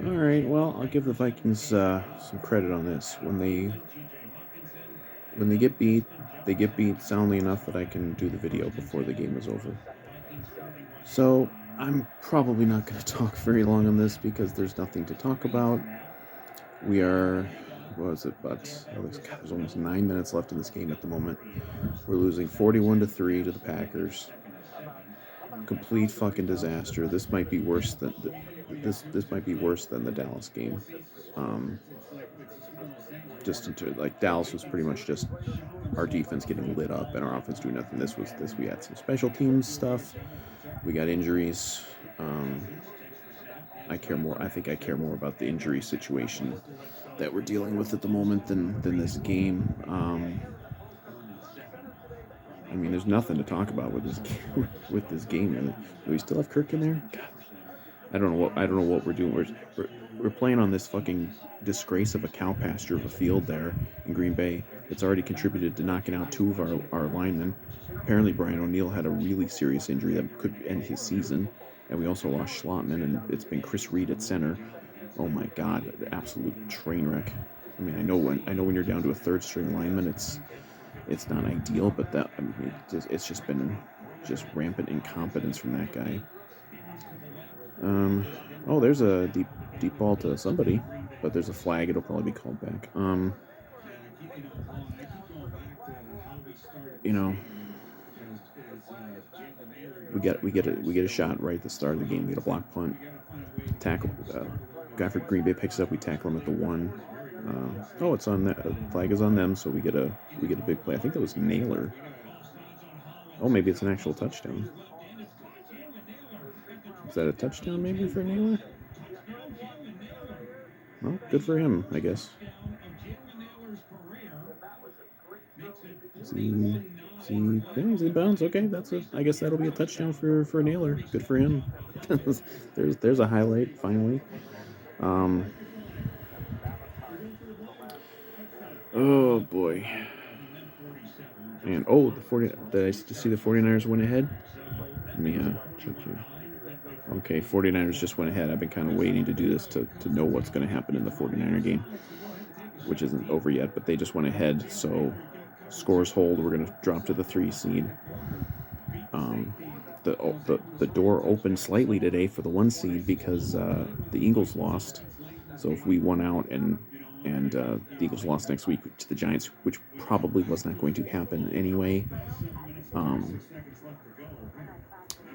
All right. Well, I'll give the Vikings some credit on this. When they get beat soundly enough that I can do the video before the game is over. So I'm probably not going to talk very long on this because there's nothing to talk about. We are, what was it? But there's almost 9 minutes left in this game at the moment. We're losing 41-3 to the Packers. Complete fucking disaster. This might be worse than this might be worse than the Dallas game. Um, just into like Dallas was pretty much just our defense getting lit up and our offense doing nothing. This we had some special teams stuff. We got injuries. I care more. I think I care more about the injury situation that we're dealing with at the moment than this game. I mean, there's nothing to talk about with this with this game. Do we still have Kirk in there? God, I don't know what we're doing. We're playing on this fucking disgrace of a cow pasture of a field there in Green Bay. It's already contributed to knocking out two of our linemen. Apparently, Brian O'Neill had a really serious injury that could end his season, and we also lost Schlottman, and it's been Chris Reed at center. Oh my God, absolute train wreck. I mean, I know when you're down to a third string lineman, it's not ideal, but that I mean, it's just been just rampant incompetence from that guy. Oh, there's a deep ball to somebody, but there's a flag. It'll probably be called back. You know, we get a shot right at the start of the game. We get a block punt, tackle. Guy for Green Bay picks it up. We tackle him at the 1. Oh, it's on that flag is on them, so we get a big play. I think that was Naylor. Oh, maybe it's an actual touchdown. Is that a touchdown maybe for Naylor? Well, good for him, I guess. See, yeah, he's in bounds. Okay, I guess that'll be a touchdown for Naylor. Good for him. there's a highlight finally. Oh boy. And did I just see the 49ers went ahead? Let me check here. Okay, 49ers just went ahead. I've been kind of waiting to do this to know what's going to happen in the 49er game, which isn't over yet, but they just went ahead. So scores hold. We're going to drop to the 3 seed. The door opened slightly today for the 1 seed because the Eagles lost. So if we won out and the Eagles lost next week to the Giants, which probably was not going to happen anyway,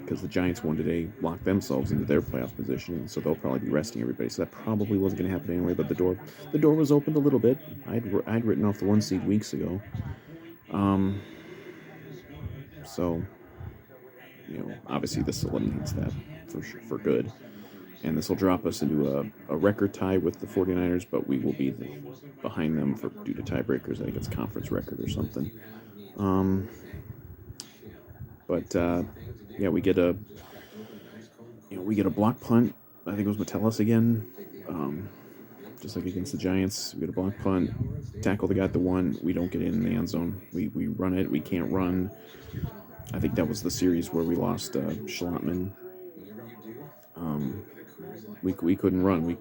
because the Giants won today, locked themselves into their playoff position, so they'll probably be resting everybody. So that probably wasn't going to happen anyway. But the door was opened a little bit. I'd written off the 1 seed weeks ago. So obviously this eliminates that for good. And this will drop us into a record tie with the 49ers, but we will be behind them due to tiebreakers. I think it's conference record or something. Yeah, we get a block punt. I think it was Metellus again, just like against the Giants. We get a block punt, tackle the guy at the 1. We don't get in the end zone. We run it. We can't run. I think that was the series where we lost Schlottman. We couldn't run.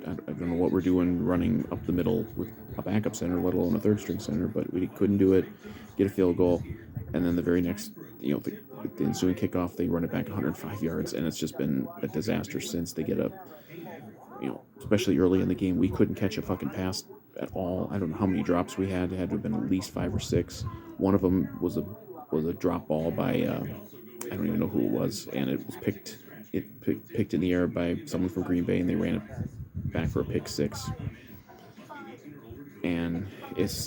I don't know what we're doing running up the middle with a backup center, let alone a third string center, but we couldn't do it. Get a field goal, and then the very next, the ensuing kickoff, they run it back 105 yards, and it's just been a disaster since. They get especially early in the game, we couldn't catch a fucking pass at all. I don't know how many drops we had. It had to have been at least 5 or 6. One of them was a drop ball by I don't even know who it was, and it was picked in the air by someone from Green Bay, and they ran it back for a pick 6. And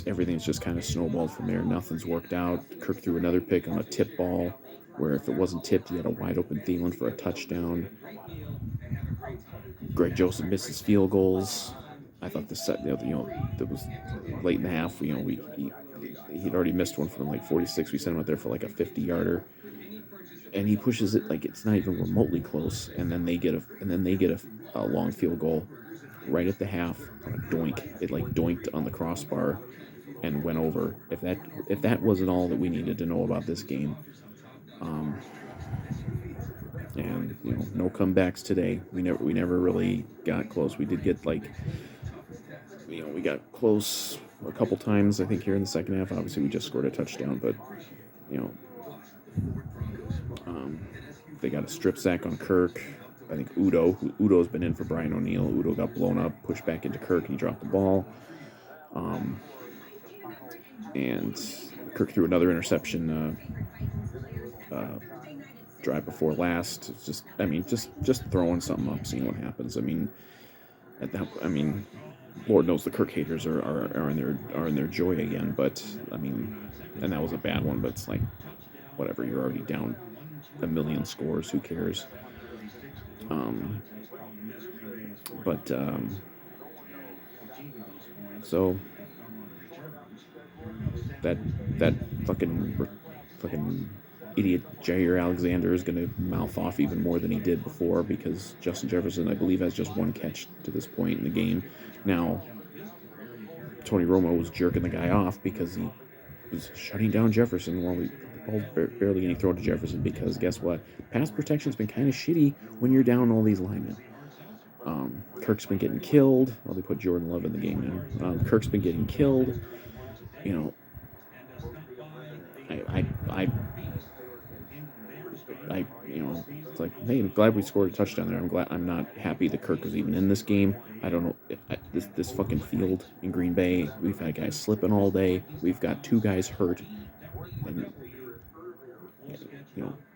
everything's just kind of snowballed from there. Nothing's worked out. Kirk threw another pick on a tip ball, where if it wasn't tipped, he had a wide open Thielen for a touchdown. Greg Joseph misses field goals. I thought that was late in the half. He'd already missed one from like 46. We sent him out there for like a 50-yarder. And he pushes it like it's not even remotely close, and then they get a long field goal right at the half on a doink. It like doinked on the crossbar and went over. If that wasn't all that we needed to know about this game, and no comebacks today. We never really got close. We did get we got close a couple times, I think, here in the second half. Obviously, we just scored a touchdown, but you know, um, they got a strip sack on Kirk. I think Udo's been in for Brian O'Neill. Udo got blown up, pushed back into Kirk, and he dropped the ball. And Kirk threw another interception drive before last. It's just throwing something up, seeing what happens. Lord knows the Kirk haters are in their joy again. But and that was a bad one. But it's like, whatever. You're already down a million scores. Who cares? But so that fucking idiot Jair Alexander is going to mouth off even more than he did before, because Justin Jefferson, I believe, has just one catch to this point in the game. Now, Tony Romo was jerking the guy off because he was shutting down Jefferson while the ball's barely getting thrown to Jefferson, because guess what? Pass protection's been kind of shitty when you're down all these linemen. Kirk's been getting killed. Well, they put Jordan Love in the game now. Kirk's been getting killed. It's like, hey, I'm glad we scored a touchdown there. I'm not happy that Kirk was even in this game. I don't know. This fucking field in Green Bay, we've had guys slipping all day. We've got two guys hurt, and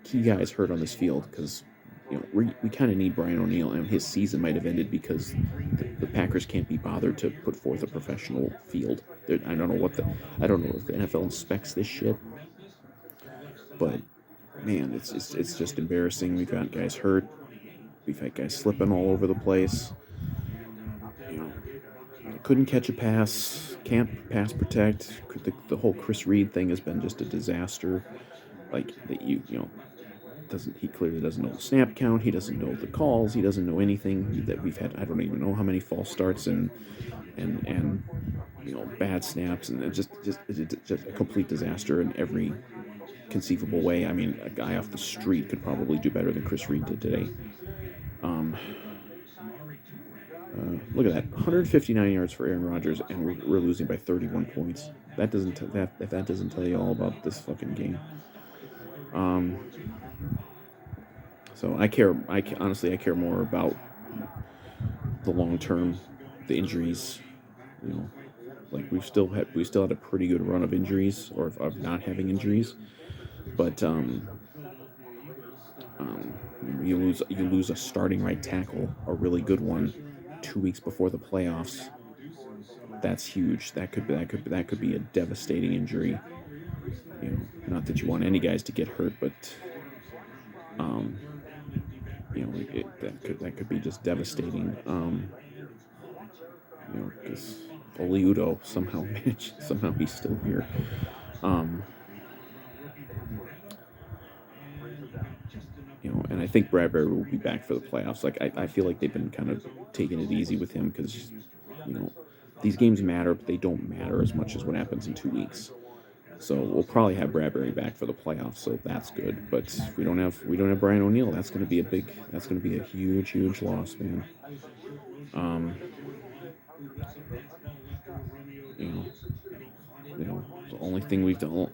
key guys hurt on this field, because we kind of need Brian O'Neill, and his season might have ended because the Packers can't be bothered to put forth a professional field. I don't know if the NFL inspects this shit, but man, it's just embarrassing. We've got guys hurt. We've had guys slipping all over the place. Couldn't catch a pass. Can't pass protect. The whole Chris Reed thing has been just a disaster. Like, that he clearly doesn't know the snap count. He doesn't know the calls. He doesn't know anything. That we've had, I don't even know how many false starts and bad snaps, and it's just a complete disaster in every conceivable way. A guy off the street could probably do better than Chris Reed did today. Look at that, 159 yards for Aaron Rodgers, and we're losing by 31 points. That doesn't if that doesn't tell you all about this fucking game. So honestly, I care more about the long term, the injuries. Like, we still had a pretty good run of injuries, or of not having injuries, but you lose a starting right tackle, a really good one, 2 weeks before the playoffs. That's huge. That could be a devastating injury. Not that you want any guys to get hurt, but that could be just devastating. Because Oli Udo somehow he's still here. And I think Bradbury will be back for the playoffs. Like, I feel like they've been kind of taking it easy with him, because these games matter, but they don't matter as much as what happens in 2 weeks. So we'll probably have Bradbury back for the playoffs, so that's good. But if we don't have Brian O'Neill, that's going to be a huge loss, man. The only thing we've done,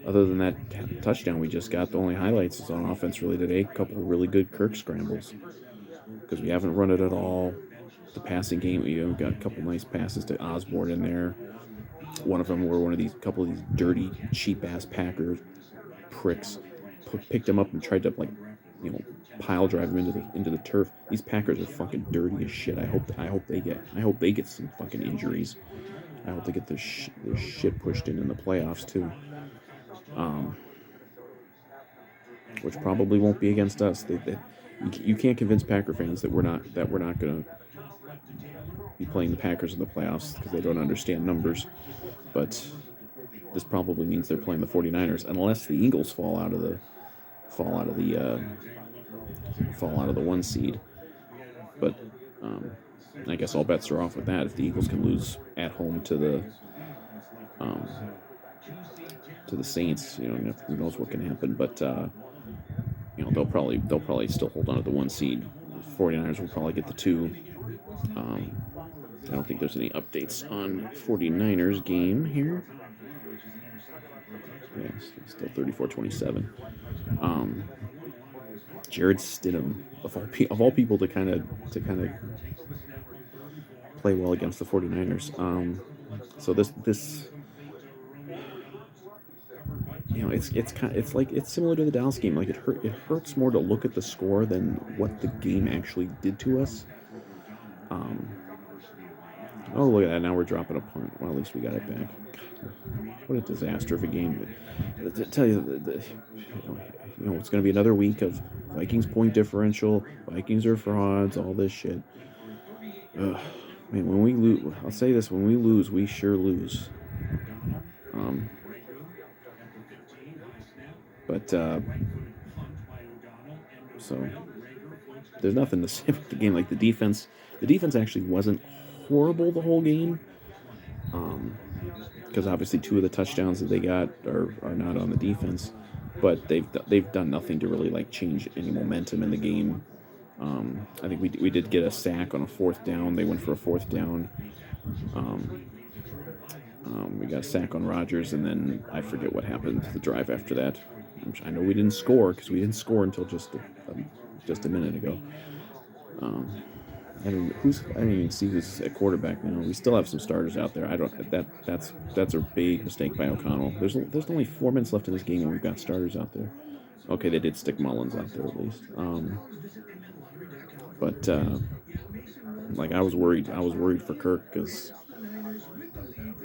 other than that touchdown we just got, the only highlights is on offense really today. A couple of really good Kirk scrambles, because we haven't run it at all. The passing game, we've got a couple nice passes to Osborne in there. One of them were couple of these dirty, cheap ass Packers pricks picked him up and tried to pile drive him into the turf. These Packers are fucking dirty as shit. I hope they get some fucking injuries. I hope they get their shit pushed in the playoffs too. Which probably won't be against us. You can't convince Packer fans that we're not going to be playing the Packers in the playoffs, because they don't understand numbers. But this probably means they're playing the 49ers, unless the Eagles fall out of the 1 seed. But I guess all bets are off with that. If the Eagles can lose at home to the Saints, who knows what can happen. But they'll probably still hold on to the 1 seed. 49ers will probably get the 2. Um, I don't think there's any updates on 49ers game here. Yes, still 34-27. Jared Stidham, of all people to kind of play well against the 49ers. So this it's similar to the Dallas game. Like it hurts more to look at the score than what the game actually did to us. Oh, look at that! Now we're dropping a punt. Well, at least we got it back. God, what a disaster of a game! To tell you, it's going to be another week of Vikings point differential. Vikings are frauds. All this shit. Man, when we lose, I'll say this: when we lose, we sure lose. So there's nothing to say about the game. Like the defense actually wasn't horrible the whole game. Because obviously 2 of the touchdowns that they got are not on the defense, but they've done nothing to really like change any momentum in the game. I think we did get a sack on a 4th down. They went for a 4th down. We got a sack on Rodgers, and then I forget what happened to the drive after that. I know we didn't score because we didn't score until just a minute ago. I don't even see who's at quarterback now. We still have some starters out there. That's a big mistake by O'Connell. There's only 4 minutes left in this game, and we've got starters out there. Okay, they did stick Mullins out there at least. But like I was worried for Kirk because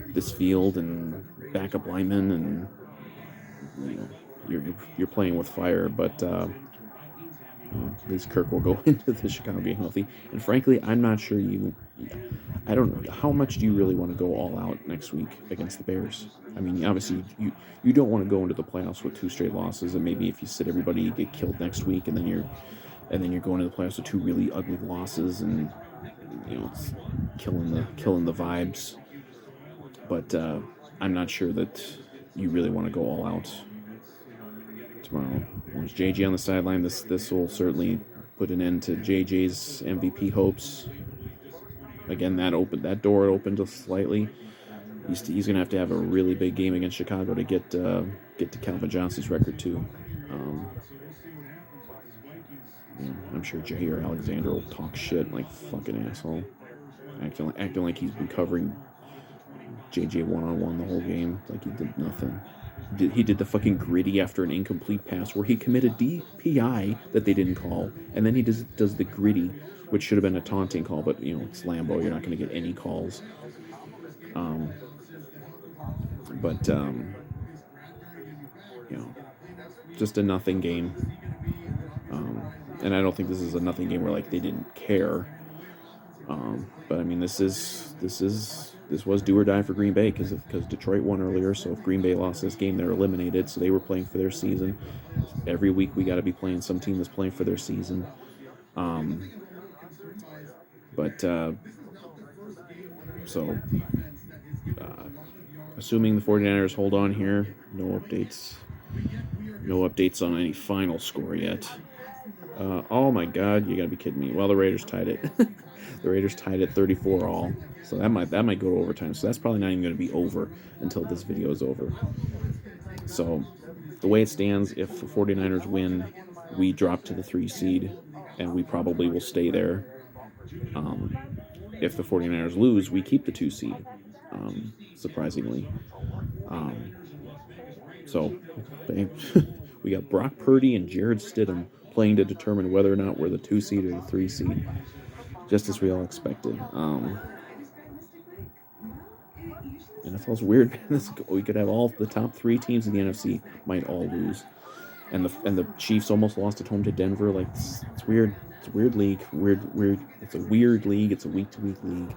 this field and backup linemen, and you're playing with fire. But at least Kirk will go into the Chicago game healthy. And frankly, I'm not sure I don't. How much do you really want to go all out next week against the Bears? I mean, obviously, you don't want to go into the playoffs with 2 straight losses, and maybe if you sit everybody, you get killed next week, and then you're going to the playoffs with 2 really ugly losses, and it's killing the vibes. But I'm not sure that you really want to go all out tomorrow. There's JJ on the sideline. This will certainly put an end to JJ's MVP hopes. Again, that door opened slightly. He's gonna have to have a really big game against Chicago to get to Calvin Johnson's record too. I'm sure Jair Alexander will talk shit like fucking asshole, acting like he's been covering JJ one-on-one the whole game, like he did nothing. He did the fucking gritty after an incomplete pass where he committed DPI that they didn't call, and then he does the gritty, which should have been a taunting call, but it's Lambeau, you're not going to get any calls. Just a nothing game. And I don't think this is a nothing game where like they didn't care. But I mean, this was do or die for Green Bay because Detroit won earlier. So if Green Bay lost this game, they're eliminated. So they were playing for their season. Every week we got to be playing some team that's playing for their season. Assuming the 49ers hold on here, no updates on any final score yet. Oh my God, you gotta be kidding me. Well, the Raiders tied it. The Raiders tied it 34-all. So that might go to overtime. So that's probably not even going to be over until this video is over. So the way it stands, if the 49ers win, we drop to the 3 seed, and we probably will stay there. If the 49ers lose, we keep the 2 seed, surprisingly. So we got Brock Purdy and Jared Stidham playing to determine whether or not we're the 2 seed or the 3 seed, just as we all expected. NFL's weird. We could have all the top 3 teams in the NFC might all lose, and the Chiefs almost lost at home to Denver. Like it's weird. It's a weird league. Weird. It's a weird league. It's a week-to-week league.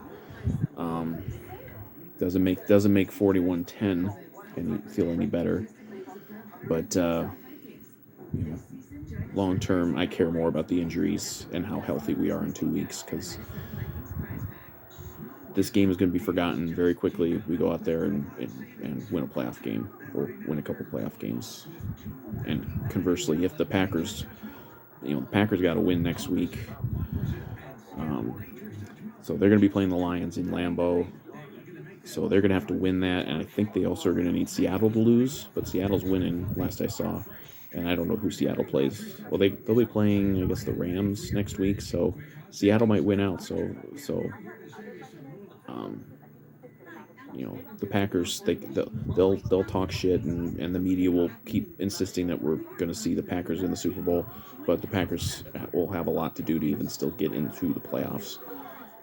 Doesn't make 41-10 feel any better. But long term, I care more about the injuries and how healthy we are in 2 weeks, because this game is going to be forgotten very quickly if we go out there and win a playoff game or win a couple playoff games. And conversely, if the Packers The Packers got to win next week. So they're going to be playing the Lions in Lambeau. So they're going to have to win that, and I think they also are going to need Seattle to lose, but Seattle's winning, last I saw. And I don't know who Seattle plays. Well, they'll be playing, I guess, the Rams next week, so Seattle might win out. Um, the Packers they'll talk shit, and the media will keep insisting that we're going to see the Packers in the Super Bowl, but the Packers will have a lot to do to even still get into the playoffs.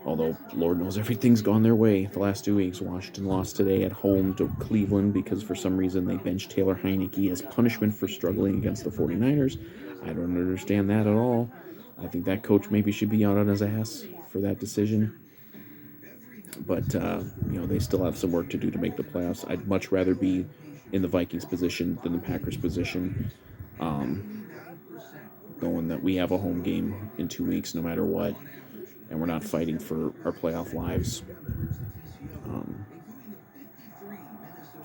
Although, Lord knows everything's gone their way the last 2 weeks. Washington lost today at home to Cleveland because for some reason they benched Taylor Heineke as punishment for struggling against the 49ers. I don't understand that at all. I think that coach maybe should be out on his ass for that decision. But, they still have some work to do to make the playoffs. I'd much rather be in the Vikings position than the Packers position. Knowing that we have a home game in 2 weeks no matter what, and we're not fighting for our playoff lives.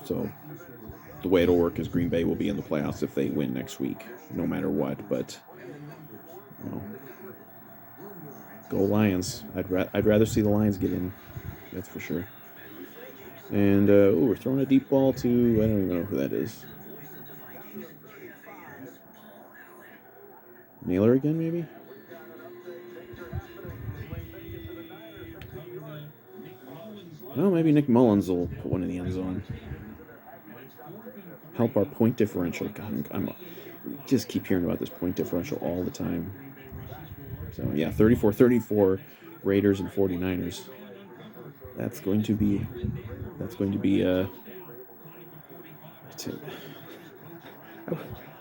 So the way it'll work is Green Bay will be in the playoffs if they win next week, no matter what. But go Lions! I'd rather see the Lions get in. That's for sure. And we're throwing a deep ball to I don't even know who that is. Naylor again, maybe. Oh, maybe Nick Mullins will put one in the end zone. Help our point differential. God, just keep hearing about this point differential all the time. So, yeah, 34-34, Raiders and 49ers. That's going to be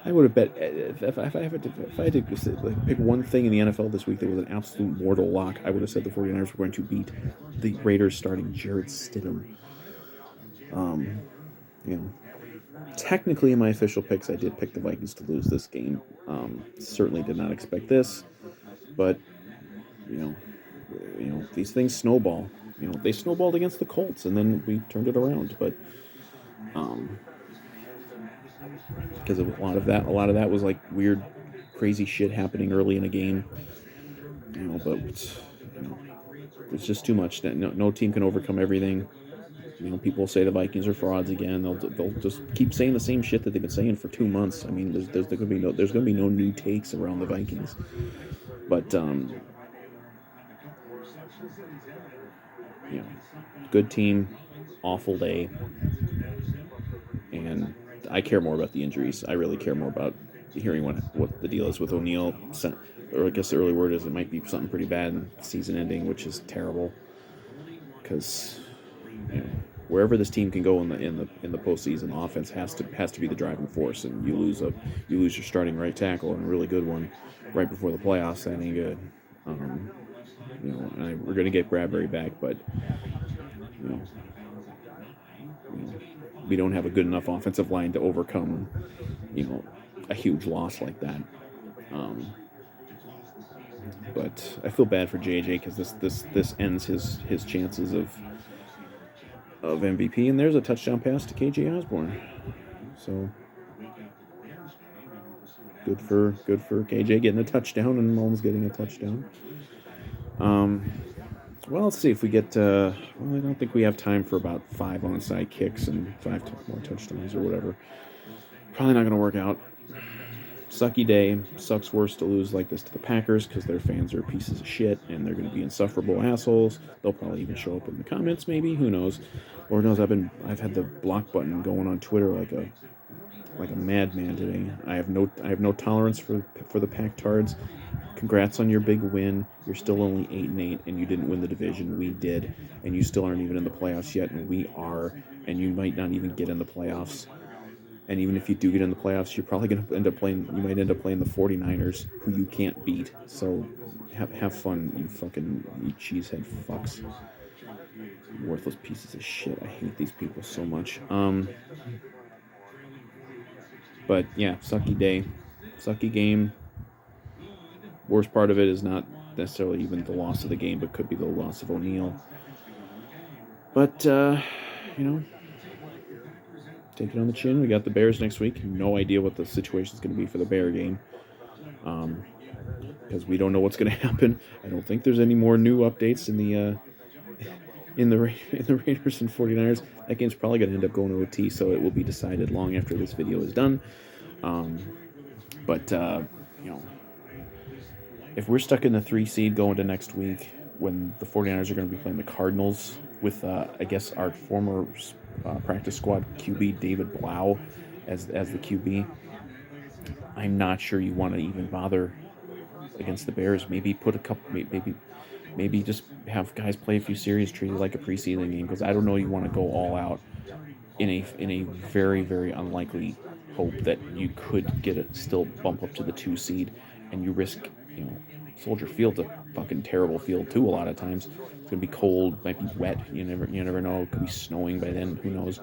I would have bet if I had to pick one thing in the NFL this week that was an absolute mortal lock, I would have said the 49ers were going to beat the Raiders starting Jarrett Stidham. Technically in my official picks, I did pick the Vikings to lose this game. Certainly did not expect this, but these things snowball. They snowballed against the Colts, and then we turned it around. But because of a lot of that was like weird, crazy shit happening early in a game. But it's just too much. No team can overcome everything. People say the Vikings are frauds again. They'll just keep saying the same shit that they've been saying for 2 months. I mean, there's going to be no new takes around the Vikings. But good team, awful day, and I care more about the injuries. I really care more about hearing what the deal is with O'Neal. Or I guess the early word is it might be something pretty bad and season ending, which is terrible. Because wherever this team can go in the postseason, offense has to be the driving force, and you lose your starting right tackle and a really good one right before the playoffs. That ain't good. We're gonna get Bradbury back, but we don't have a good enough offensive line to overcome a huge loss like that. But I feel bad for JJ because this ends his chances of MVP, and there's a touchdown pass to KJ Osborne. So good for KJ getting a touchdown and Mullins getting a touchdown. Well, let's see if we get. I don't think we have time for about 5 onside kicks and 5 more touchdowns or whatever. Probably not going to work out. Sucky day. Sucks worse to lose like this to the Packers because their fans are pieces of shit and they're going to be insufferable assholes. They'll probably even show up in the comments, maybe. Who knows? Lord knows I've had the block button going on Twitter like a madman today. I have no tolerance for the Pack-tards. Congrats on your big win. You're still only 8-8, and you didn't win the division. We did, and you still aren't even in the playoffs yet, and we are, and you might not even get in the playoffs. And even if you do get in the playoffs, you're probably going to end up playing. You might end up playing the 49ers, who you can't beat. So have fun, you cheesehead fucks. Worthless pieces of shit. I hate these people so much. But yeah, sucky day, sucky game. Worst part of it is not necessarily even the loss of the game, but could be the loss of O'Neal. But, take it on the chin. We got the Bears next week. No idea what the situation is going to be for the Bear game. because we don't know what's going to happen. I don't think there's any more new updates in the in the Raiders and 49ers. That game's probably going to end up going to OT, so it will be decided long after this video is done. Um, but you know, if we're stuck in the 3 seed going to next week, when the 49ers are going to be playing the Cardinals with, I guess, our former practice squad QB David Blau as the QB, I'm not sure you want to even bother against the Bears. Maybe put a couple, maybe just have guys play a few series, treat it like a preseason game, because I don't know you want to go all out in a very, very unlikely hope that you could get it, still bump up to the 2 seed, and you risk, Soldier Field's a fucking terrible field too. A lot of times it's gonna be cold, might be wet. You never know. It could be snowing by then. Who knows?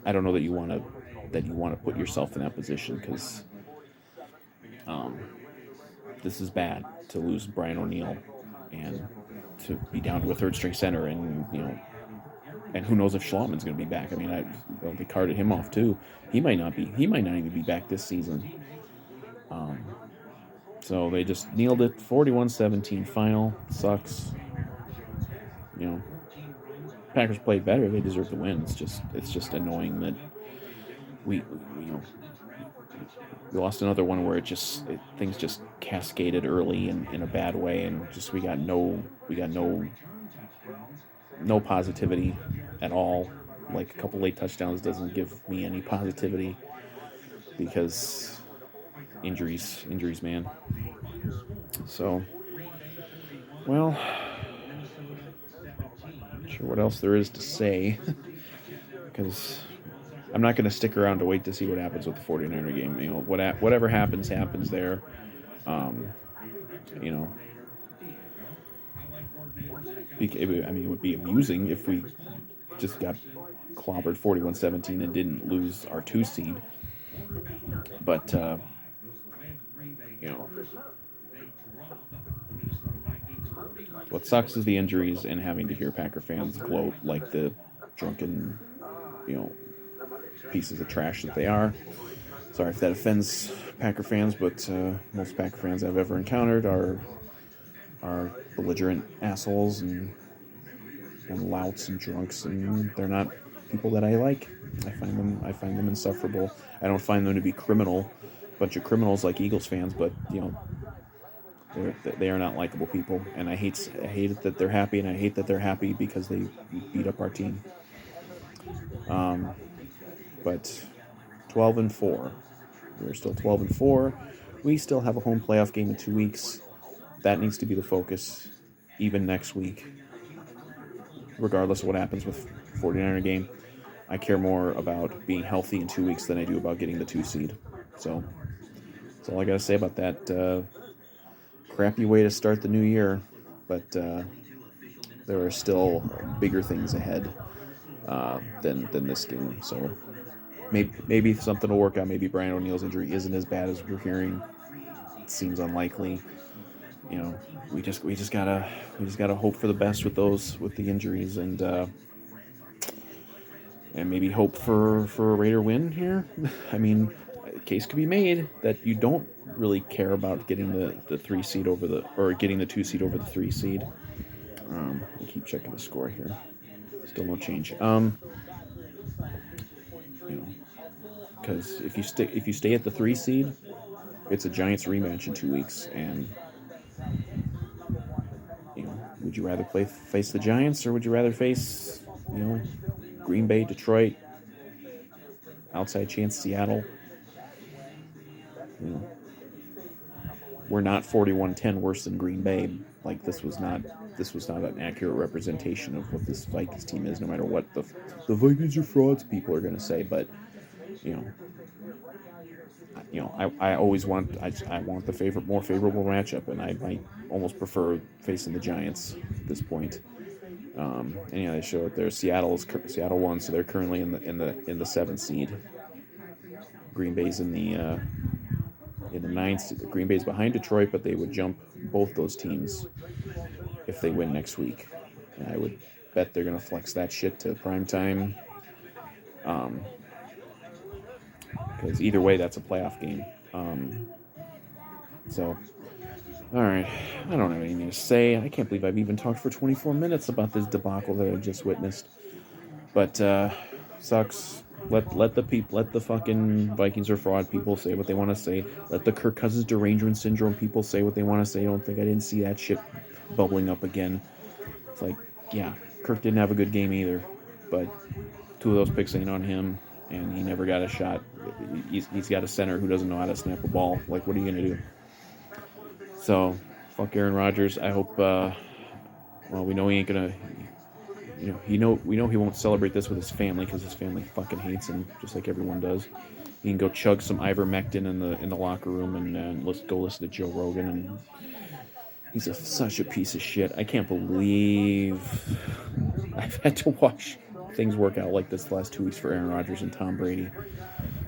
I don't know that you want to put yourself in that position, because this is bad to lose Brian O'Neill and to be down to a third string center, and who knows if Schlotman's going to be back. I mean, they carted him off too. He might not even be back this season. So they just nailed it. 41-17 final. Sucks. Packers played better. They deserve the win. It's just annoying that we lost another one where things just cascaded early in a bad way, and just we got no positivity at all. Like, a couple late touchdowns doesn't give me any positivity, because injuries, man. So, well, not sure what else there is to say, because I'm not going to stick around to wait to see what happens with the 49er game. Whatever happens there. You know, it would be amusing if we just got clobbered 41-17 and didn't lose our 2 seed. But what sucks is the injuries and having to hear Packer fans gloat like the drunken, pieces of trash that they are. Sorry if that offends Packer fans, but most Packer fans I've ever encountered are belligerent assholes and louts and drunks, and they're not people that I like. I find them insufferable. I don't find them to be bunch of criminals like Eagles fans, but they are not likable people, and I hate it that they're happy, and I hate that they're happy because they beat up our team. But 12-4, we're still 12-4. We still have a home playoff game in 2 weeks. That needs to be the focus, even next week, regardless of what happens with 49er game. I care more about being healthy in 2 weeks than I do about getting the 2 seed. So that's all I gotta say about that. Crappy way to start the new year, but there are still bigger things ahead than this game. So maybe something will work out. Maybe Brian O'Neill's injury isn't as bad as we're hearing. It seems unlikely. We just gotta hope for the best with the injuries, and maybe hope for a Raider win here. I mean, a case could be made that you don't really care about getting the 3 seed getting the 2 seed over the 3 seed. I keep checking the score here. Still no change. Because if you stay at the 3 seed, it's a Giants rematch in 2 weeks, and would you rather face the Giants, or would you rather face Green Bay, Detroit, outside chance Seattle? We're not 41-10 worse than Green Bay. Like, this was not an accurate representation of what this Vikings team is, no matter what the Vikings are frauds people are going to say. But I always want the more favorable matchup, and I might almost prefer facing the Giants at this point. And they show it there. Seattle won, so they're currently in the 7th seed. Green Bay's in the 9th. Green Bay's behind Detroit, but they would jump both those teams if they win next week. And I would bet they're going to flex that shit to prime time. Because either way, that's a playoff game. So All right. I don't have anything to say. I can't believe I've even talked for 24 minutes about this debacle that I just witnessed. But sucks. Let the fucking Vikings are fraud people say what they want to say. Let the Kirk Cousins derangement syndrome people say what they want to say. I don't think I didn't see that shit bubbling up again. It's like, yeah, Kirk didn't have a good game either, but two of those picks ain't on him, and he never got a shot. He's got a center who doesn't know how to snap a ball. Like, what are you gonna do? So, fuck Aaron Rodgers. I hope. Well, we know he ain't gonna. We know he won't celebrate this with his family because his family fucking hates him, just like everyone does. He can go chug some ivermectin in the locker room and let's go listen to Joe Rogan. And he's such a piece of shit. I can't believe I've had to watch things work out like this the last 2 weeks for Aaron Rodgers and Tom Brady.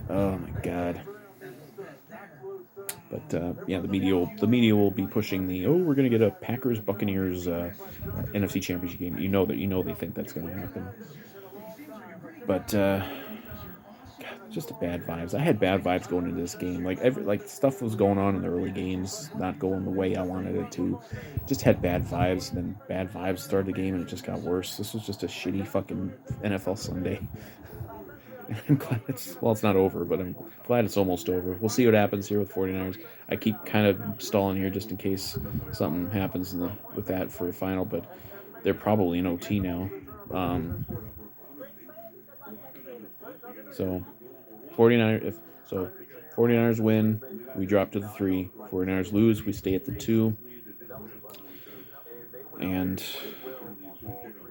Oh my god. But yeah, the media will be pushing we're gonna get a Packers Buccaneers NFC Championship game. You know they think that's gonna happen. But just bad vibes. I had bad vibes going into this game. Like stuff was going on in the early games, not going the way I wanted it to. Just had bad vibes, and then bad vibes started the game, and it just got worse. This was just a shitty fucking NFL Sunday. I'm glad it's not over, but I'm glad it's almost over. We'll see what happens here with 49ers. I keep kind of stalling here just in case something happens with that for a final, but they're probably in OT now. So 49ers win, we drop to the 3. 49ers lose, we stay at the 2. And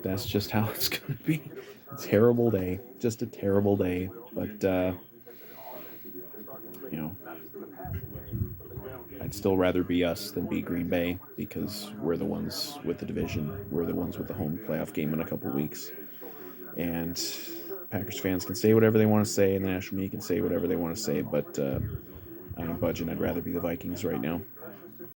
that's just how it's going to be. A terrible day. Just a terrible day. But, I'd still rather be us than be Green Bay because we're the ones with the division. We're the ones with the home playoff game in a couple weeks. And Packers fans can say whatever they want to say, and the national media can say whatever they want to say, but I ain't budging. I'd rather be the Vikings right now.